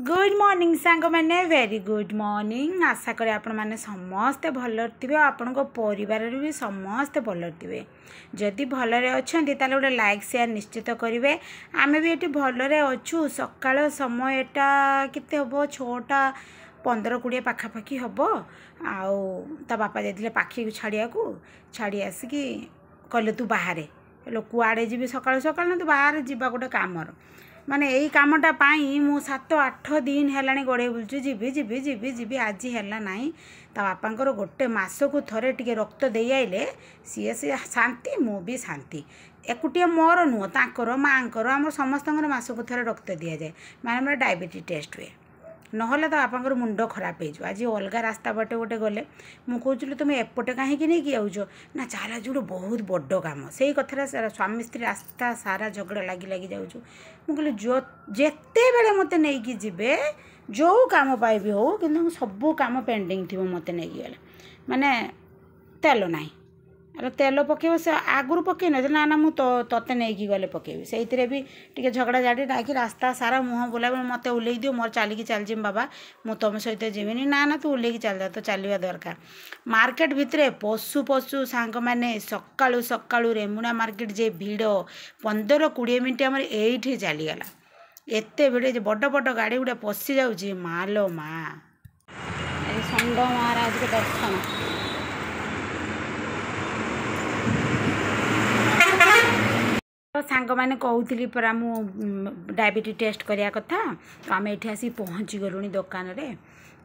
Good morning सांग मैंने very good morning. आशा करें आपण मैंने समस्ते भल थे आपण परिवार भी समस्ते भल थे। जदि भलरे अच्छा गोटे लाइक शेयर निश्चित करेंगे। आम भी ये भलरे अच्छू। सकाल समयटा केते हम 6:15-20 पाखापाखि हम आउ ता बापा जाते पाखी को छाड़ी आसिकी कहले तू बाहर कुआड़े जी सकाल सकाल ना तू बाहर जा गोटे कमर माने यही कामटा मु 7-8 दिन है गड़े बुलूँ जीवी जीवी जीवी जीवी आज है ना ता बापांकर गोटे मासकू थरे टिके रक्त दे आइले सी शांति मु भी शांति। एकुटिया मोर नुह तांकर माँकर आम समस्त मासकू थरे रक्त दि जाए माने डायबिटीज टेस्ट हुए नहले तो बापांकर मुंड खराब हो। आज अलग रास्ता बाटे गोटे गले मु कहूँ तुम एपटे कहीं नहीं जाऊच ना चल जो बहुत बड़ कम से कथा स्वामी स्त्री रास्ता सारा झगड़ा लगी लगी जाऊँ मुझे जो जिते बड़े मत नहीं जीवे जो कम पाइबी हो कि सबू कम पेंडिंग थी मत नहीं गले माने तेल ना अरे तेल पकेब से आगुरी पकई न ना ना मुझे नहीं गले पकेबी से भी टे झगड़ा झाड़ी डाकी रास्ता सारा मुँह बुला मत ओल्ल दियो मोर चलिकी चलजी बाबा मु तुम सहित जीविनी ना ना तू ओल्ल चल जा तो चलवा दरकार। मार्केट भितर पशु पशु सांग मैंने सकाळु सकाळु रेमुणा मार्केट जे भिड़ 15-20 मिनट आम ये चलीगला एत भिड़ बड़ बड़ गाड़ी गुड़ा पशि जाऊँगी मालो माँ षंड महाराज के दर्शन तो सांग मैंने कहूली परा मु डायबिटीज टेस्ट करिया कथा तो आम ये आसी पहुँची गलुणी दुकान रे।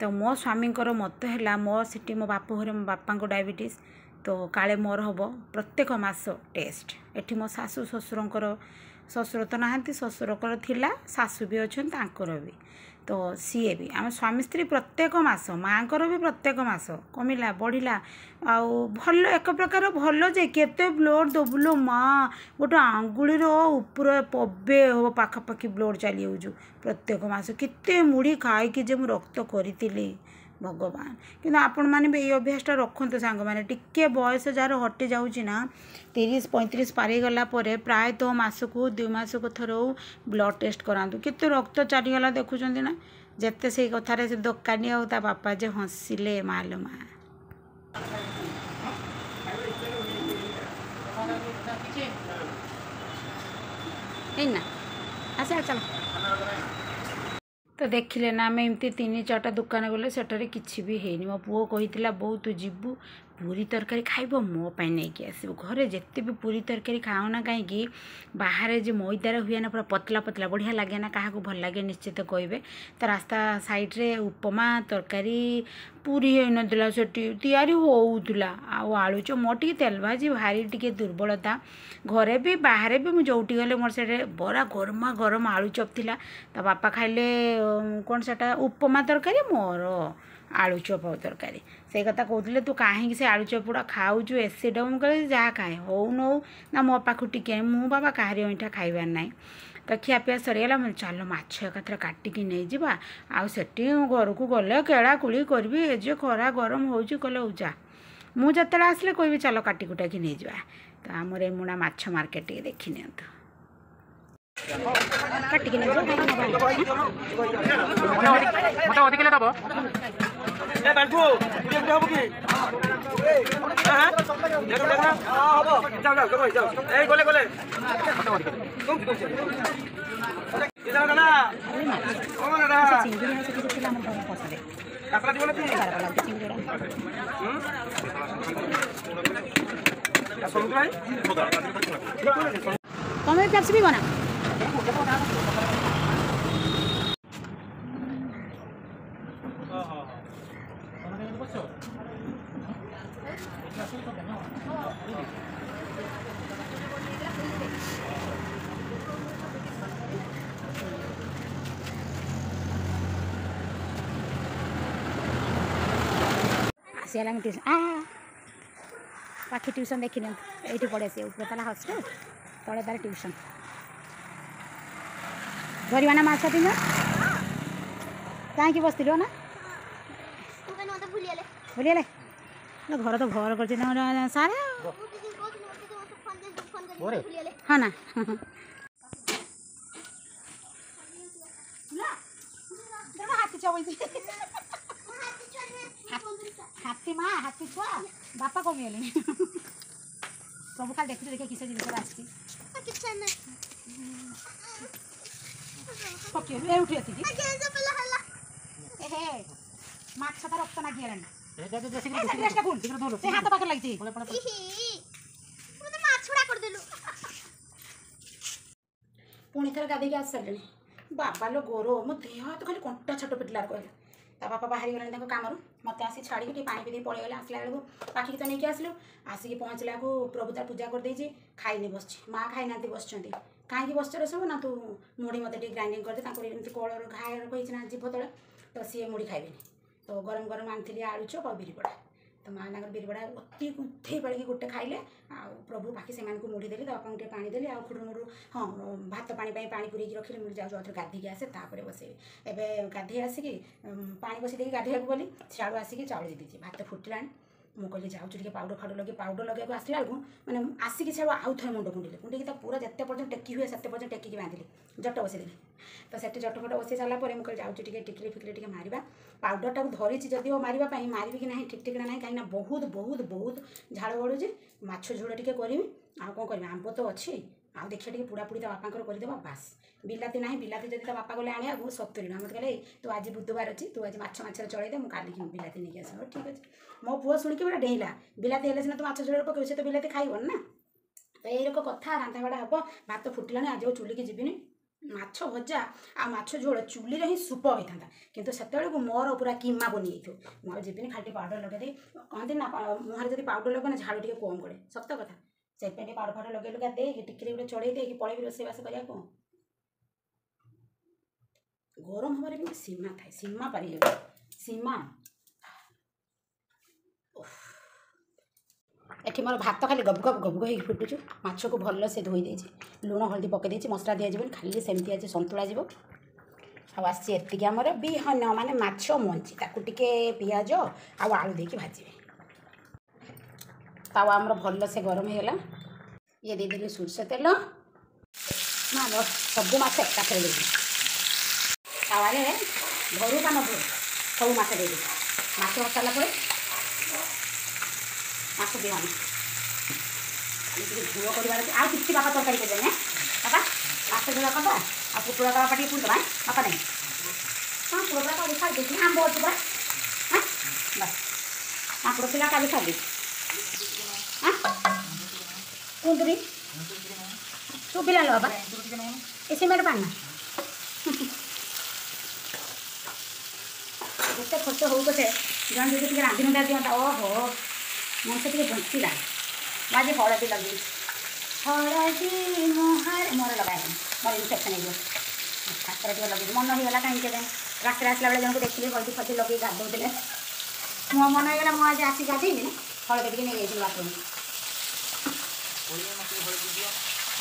तो मो स्वामी मत है मो सिटी मो बाप घर मो बापा को डायबिटीज तो काले मोर हम प्रत्येक मास टेस्ट एठी मो सासु ससुर तो नहांती ससुरकर थिला सासु भी अच्छा तांकर भी तो सीए भी आम स्वामी स्त्री प्रत्येक मास माँकर भी प्रत्येक मास कमिला बढ़िला आउ भल एक प्रकार भल जे केते ब्लड दबुलो माँ गोटे आंगुली ऊपर पबे हम पाखापाखि ब्लड चली जाऊँ प्रत्येक मास केते मुढ़ी खाई जे मु रक्त करी भगवान कि आपण मैंने भी ये अभ्यासटा रखते सांग मैंने टिके बयस जार हटि जाऊँगी ना 30-35 पारिगला प्रायतः मासकू 2 मास को थर ब्लड टेस्ट करातु केते रक्त चलीगला देखुं ना जिते से कथार से दोकानी आ बापा जे हसिले माल माँ आसा चल तो देखिले ना आम एमती 3-4टा दुकान गले सेठारे किसी भी है मो पुओ कही बो तू जीवु पूरी तरकारी खाइब मो पाई नहीं कि आसब घरे जिते भी पूरी तरकारी खाओ ना कहीं बाहर जो मैदार हुए ना पूरा पतला पतला बढ़िया लगे ना क्या भल लगे निश्चित कहे तो रास्ता साइड रे उपमा तरकारी पूरी हो नाला से तैयारी होउला आलू चो मोर टे तेल भाजी भारी टे दुर्बलता घरे भी बाहर भी मुझे जोटी गले मोर से बड़ा गरमा गरम आलू चप थिला ता बापा खाइले कौन से उपमा तरकारी मोर आलू चप तरकारी से कथा कहते तू कहीं से आलू चप गुड़ा खाऊचु एसिड मुझे कह जहाँ खाए हो नौ ना मो पाख टिके मु बाबा कहारी अईठा खाइबार ना तो खियापिया सरीगला मैं चल माछ एकाथरे काटिकी नहीं जावा आउ सेठी घर को गले केड़ा कुड़ी करी जे खरा गरम हो जा मुझे आसले कहबी चल काटी कुटाकी नहीं जा तो आम रेमुणा माछ मार्केट टे देखी नि काटिकी नहीं तुम्हें पेप्सी भी बना ट्यूशन पाखी ट्यूशन देखी ये पड़े सी ऊपर ताला हस्टेल तले तार ट्यूशन धरवा ना माछ तीन कहीं बस ना भूलिए घर तो भर कर सारे हाँ ना बोलती हाथी माँ हाथी छुआ बापा कमी गले प्रभु खाली देखते देखिए किस जिन आसती उठी आती माछ तार रक्त ना गलानी हाथ पाखे लगी पुणी थर गाधे आस सारे बाबा लो गोर मो देह तो खाली कंटा छट पिटला कहला ता बापा बाहरी गले कम मत आसी छाड़ी पानी पी पलैगले आसला बेलू पाखी तो नहीं आसलु आसिक पहुँचला को प्रभु तार पूजा कर देछि खाई बस माँ खाई ना बस कहीं बस सब ना तू मुढ़ी मत ग्राइंडिंग करदे एमती कलर घायर कही ना जीभ तले तो सी मुढ़ी खाइबे तो गरम गरम आनी आलू चप और बिरिबड़ा तो माँ ना बिरिबड़ा अति गुथई पड़ी गोटे खाइले आ प्रभु बाकी से मुढ़ी देली बापा टे पानी देली आ खुड़ मुड़ हाँ भात पानी पानी पूरी रखिले मुझे जाऊँ अथर गाधिकी आसे तापर बसैबी एवं गाधे आसिक पानी बसई देकी गाधेया गली सियाड़ू आसिक चाउल दे दीजिए भात फुटिलानी मुझे कहली जाऊँ टे पाउडर फाउडर लगे पाउडर लगे आसला बेलू मैंने आसिक से आउ थे मुंड कुंडिले कुंडिकी पूरा जिते पर्यटन टेकी हुए से पर्यटन टेकिक बांधिली जट बसैदेली तो से जटफट बसई सारा मुझे जाऊँ टिकली फिकली मारिबा पाउडर टाक धरी जदि मारिबाई मारिबी कि ना ठीक ठिकना ना कहीं बहुत बहुत बहुत झाड़ गड़ुचे माछ झोल टे करी आ कौन कर आंब तो अच्छी आउ देखिए टे पुड़ा पुड़ी बापा करदेवा बास बिलाती ना बिलाती जब बापा गले आने 70 टଙ୍କା मत कहले तू आज बुधवार अच्छी तू आज माछ माछ चलई दे मुझे बिलाती नहीं आस ठीक अच्छे मो पुआ शुणिक बड़ा डेला बिलाती है सीना तू माछ झोल पकड़ से तो बिलाती खाइबन ना तो यही लोक कथा रांधा बाड़ा हम भात फुटिलानी आज चुली की जीविनी माछ भजा आ माछ झोल चुली ही सूप होता किंतु से मोर पूरा कीमा बनी मुझे जीविनी खाली पाउडर लगे कहते ना मुहर जब पाउडर लगे ना झाड़ टे कम पड़े सत कथा से पाउडर फाउडर लगे लुगा दे टिके गोटे चढ़ई दे पलैबी रोषेईबास करा गरम हमारे भी सीमा थाए सीमा पारी सीमा एठी मोर भात खाली गब गब गब गई फुटुचु माछ को भल से धोई देछि लुण हल्दी पकई देछि मसला दिया जीवन खाली सेमती आज संतुला जीव आसी एतिकी आमर बिहन माने माछ मंची ताकू टिके पियाज आलू देकी भाजिबे तावा आमर भल से गरम हो गला ये दे देली सोरष तेल ना सब माछ एकाथरे देबी तावारे भरू का न भरू सब माछ दे देबी माछ बसाला पर माछ बिहन झोल कर किसी बापा तरकारी कर बापा माछ झोल करवा आ पुटुला बापा टे पुटवा बापा नहीं हाँ पुटुला का खा देखिए आंब अच्छी पूरा हाँ बस आंपड़ पिला का खा देखी हाँ कुंदरी तू पिला लो बाबा इसे मेरे पाना जिते खर्च हो पचे जन जो रांधि रुंधा दिखाता ओहो मन से बंचला आज हलदी लगे हलदी मुहार मोर लगा मोर इनफेक्शन हो हाथ लगे मन होगा कहीं रात आसला बेले जन को देखिए हलदी फलदी लगे गाधोले मो मन होगा मुझे आज आसिक गाधेबी हलदी टे नहीं जाइए बाथरूम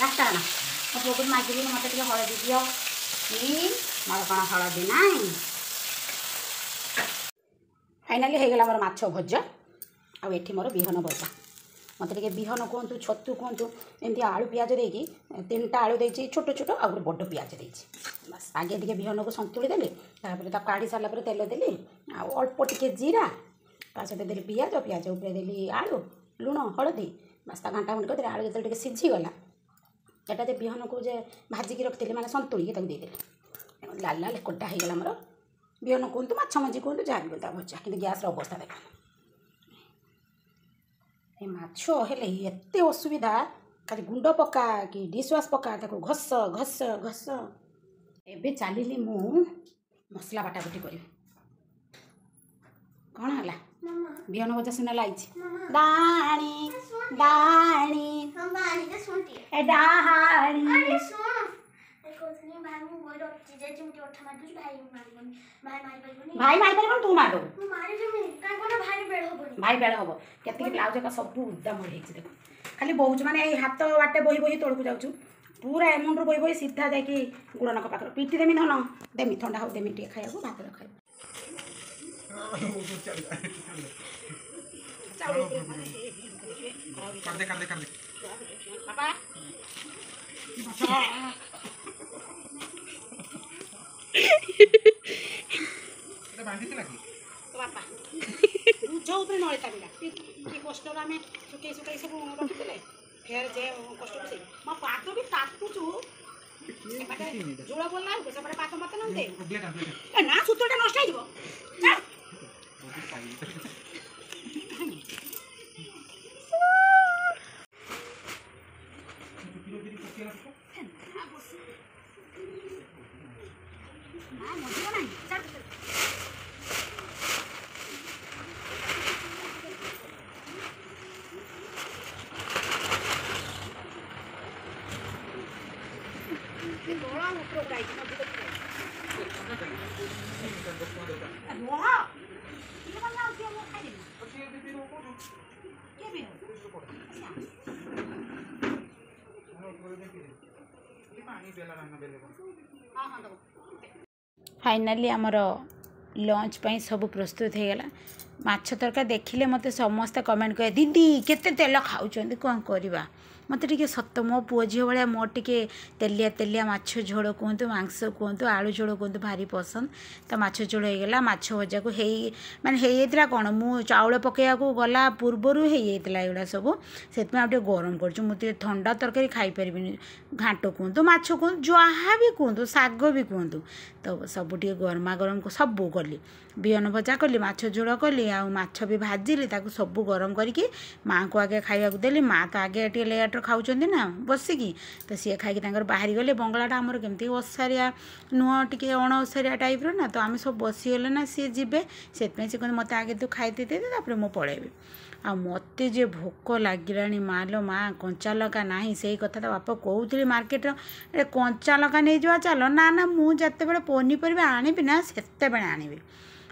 रास्ता ना मो पुआ को मागिली मत हलदी दियो कि मोर कौन हलदी ना फाइनाली होगा मोर माछ भजा आठी मोर बिहन भजा मत टे बिहन कहतु छतु कहतु एमती आलू पियाज देकी 3टा आलू देती छोट छोट आ गए बड़ पियाज देती बस आगे टे बिहन को संतुली देली काढ़ी सारा तेल देली अल्प टिके जीरा ता सहित देली पियाज पियाज उपर देली आलू लुण हलदी बस घंटा घंटे कर आलू जो सीझीगला एटा जो बिहन को भाजिकी रखी मैंने संतुली देदेली लाल लाल कोटा होगा मोर बिहन कहतु माछ मझी कहतु जहाँ भी कहता भजा कि गैस अवस्था देखा माछ हेले एते असुविधा खाली गुंड पका कि डिशवाश पका ताको घस घस घस एबे चलिली मु मसला बाटाबुटी करी कौन है बिहन भजा सुना लाई दाणी दाणी डाहाणी भाई मार पार तू मार भाई बेल हम के ब्लाउज का सब उदा मोड़ देख खाली बहुत माने हाथ बाटे बही बही तौक जाऊँ पूरा एमुंड बही बही सीधा जाकि गुड़नक पाख पिटी देमी धन देमी ठंडा हो देमी टे खाइबा भात खाइब ପୁଣି ନଳିତା ବିଡ଼ା କି କଷ୍ଟରେ ଆମେ ଶୁଖେଇ ଶୁଖେଇ ସବୁ ରଖିଥିଲେ ଫେର ଯେ କଷ୍ଟ ରୋଷେଇ ମୋ ପାଦ ବି କାଟୁଛୁ ସେପଟେ ଝୋଳ ବୋଲା ବେଳକୁ ସେପଟେ ପାଦ ମତେ ନ ଦେ ନା ସୂତ୍ରଟା ନଷ୍ଟ ହେଇଯିବ फाइनाली आमर लंच पाई सब प्रस्तुत हो गला माछ तरकारी देखिले मते समस्त कमेंट करे दीदी केते तेल खाउछन कौन करवा मत टे सत मो पुओ झील भाया मोर टे तेलिया तेलिया माछ झोल कहतु मांस कहतु आलू झोल कहतु भारी पसंद तो माछ झोल होगा माछ भजा को माने होता कौन मु चाउल पकड़ा गला पूर्वर होता एगुड़ा सब से गरम कर ठंडा तरकारी खाईपारि घाट कहतु माछ कहतु जहाँ भी कहतु शाग भी कहतु तो सब गरमा गरम सब कली बिहन भजा कली माछ झोल कली आ माछ भी भाजिली सब गरम करके माँ को आगे खाइबा देली माँ तो आगे टे लेट खाऊँ ना बसिकी तो सी खाई बाहरी गले बंगलाटा आमर केमती ओसारिया नुह टे अणओसारिया टाइप्र ना तो आम सब बसीगले ना सी जी से कहते मत आगे तू खाई दे तापर मु पलैबी आ मत जे भोक लगिलानी मालो माँ कंचा लंका ना से कथा तो बापा कहते मार्केट कंचा लंका नहीं जा चल ना ना मुझे पनीपरिया आनिबी ना से आनिबी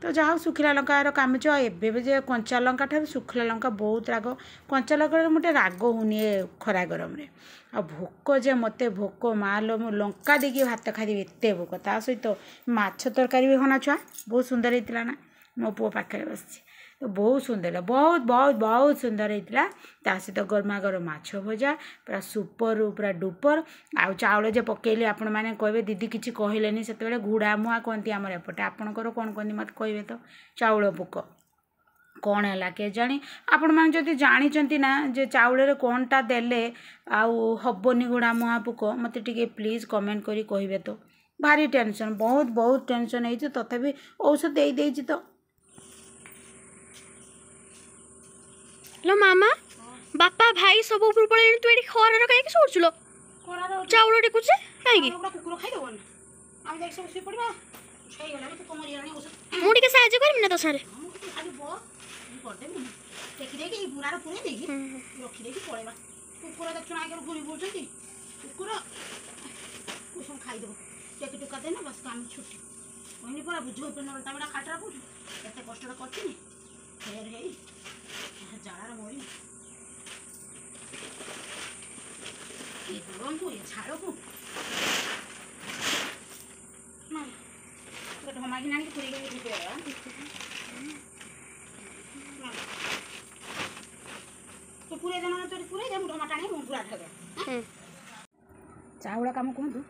तो जहाँ सुखिला लंकार काम एवं कंचा लंका ठार सुखिला लंका बहुत राग कंचा लंका मोटे राग होनी खरा गरम रे आ भोक जे मत भोक मालो मु लंका देकी भात खाइबी एत भोक ता सहित माछ तरकारी भी खाना छुआ बहुत सुंदर होता ना मो पुओ पाखे बस तो बहुत सुंदर बहुत बहुत बहुत सुंदर होता सहित गरमा गरम माछ भजा पूरा सुपर पूरा डुपर आउ चाउल जे पकेली आपण मैंने कहे दीदी किसी कहले से घुड़ा मुआ कहती आमर एपटे आपणकर कौन कहती मत कहे तो चाउल पोक कौन है के जानी आपण मैंने जदि जानी ना जे चाउल कौनटा देले आउ हबनी घुड़ा मुआ पोक मत टे प्लीज कमेंट करी कहे तो भारी टेंशन बहुत बहुत टेंशन है तथापि औषध दे देजी तो लो मामा बापा भाई सब ऊपर पळे तू एडी खरार काहे सोचलो चाउल टेकुछ काहे कुकुर खाई देबन हम देख सब सुई पड़बा छई गला तो कमर यानी मु टिके साहाଯ୍य करबी ना तो सारे आज बो करदे मु देखि देखि बुरार पुरे देखि रखि देखि पळेबा कुकुर देखछ ना के घुरी बोलछती कुकुर कुसम खाई देबो टेक टुका देना बस काम छुट्टी ओनी पूरा बुझो पे नलता बडा खाटरा पुछ केते कष्ट करथिनी फेर हेई जाड़ा मोरी ये गरम को ये झाड़ को ना तो हमारी नानी पूरी गई थी तेरा तो पूरे दिन तो पूरे दिन टमाटा नहीं पूरा था चाउला काम कहतु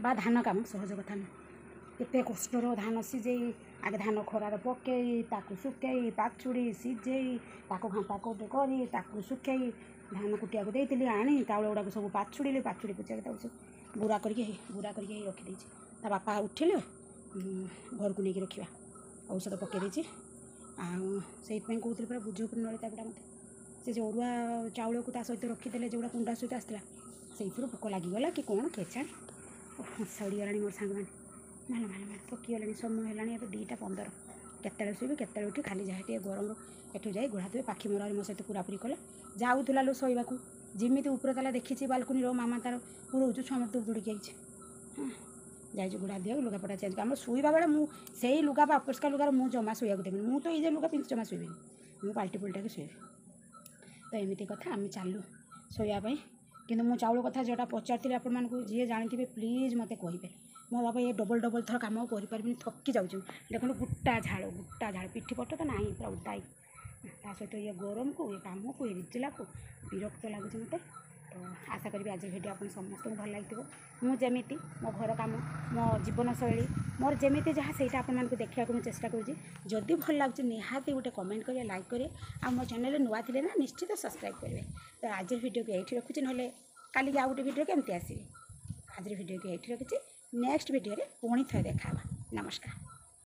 बा धान काम सहज कथा ना केते कष्टर धान सीझे आगे धान खरार पकई ताकू सुखई पाचुड़ी सीझे ताकू घाटा कोटे करी ताकू सुखई धान कुटिया को देती आनी चाउल गुड़ाक सब पाचुड़ी पाचुड़ी पुचा सब बुरा करके रखिदे ता बापा उठिले घर को लेकिन रखा औषध पकईदे आई कहते पूरा बुझ पर नलिता गुड़ा मत से अरुआ चाउल को सहित रखीदे जो कुंडा सहित आसला से भोक लगिगला कि कौन केचा सड़गला मोर सांग मैंने माल माल माल पकिगला समय है 2:15 केतले शुबे केतले उठी खाली जहाँ टे गरम एठू जाए गुड़ा थे पाखी मोर मो सहित पूरापूरी कला जाऊला लो शोवा जमी ऊपर ताला देखी बालकुनी मामा तार पुरौचु छुआ मत दौड़ी आई जाइए गुड़ा दिया लुगापटा चेंज आम शुवा बेले मुझे लुगा अपरिष्कार लुगार मुझे जमा शुआ देवी मुझे तो ये लुगा पिंधि जमा शुबी मुझे पाल्टी पुलटा शुबी तो एमती कथा आम चालू शोवाई कि मो चाउल कथा जोटा पचारि आपण जी जानी प्लीज मत कहे मो बाबा ये डबल डबल थर कम करें थकी जाऊँ देखो गुटा झाड़ पिठी पट तो ना पूरा उदाई ता सहित ये गरम को ये कम को ये विजिला को विरक्त लगुच मत तो आशा करी आज वीडियो आप समस्त भल लगे मुझे जमीती मो घर कम मो जीवनशैली मोर जमी जहाँ से आपको देखा मुझे चेष्टा करुँची जदि भल लगे निहाती गोटे कमेंट करेंगे लाइक करेंगे आ मो चैनल नुआ थे ना निश्चित सब्सक्राइब करेंगे। तो आज वीडियो को ये रखुच्छी ना काली आउ गोटे वीडियो केमती आसबि आज वीडियो को ये रखुच्छी नेक्स्ट वीडियो पुणी थे देखा नमस्कार।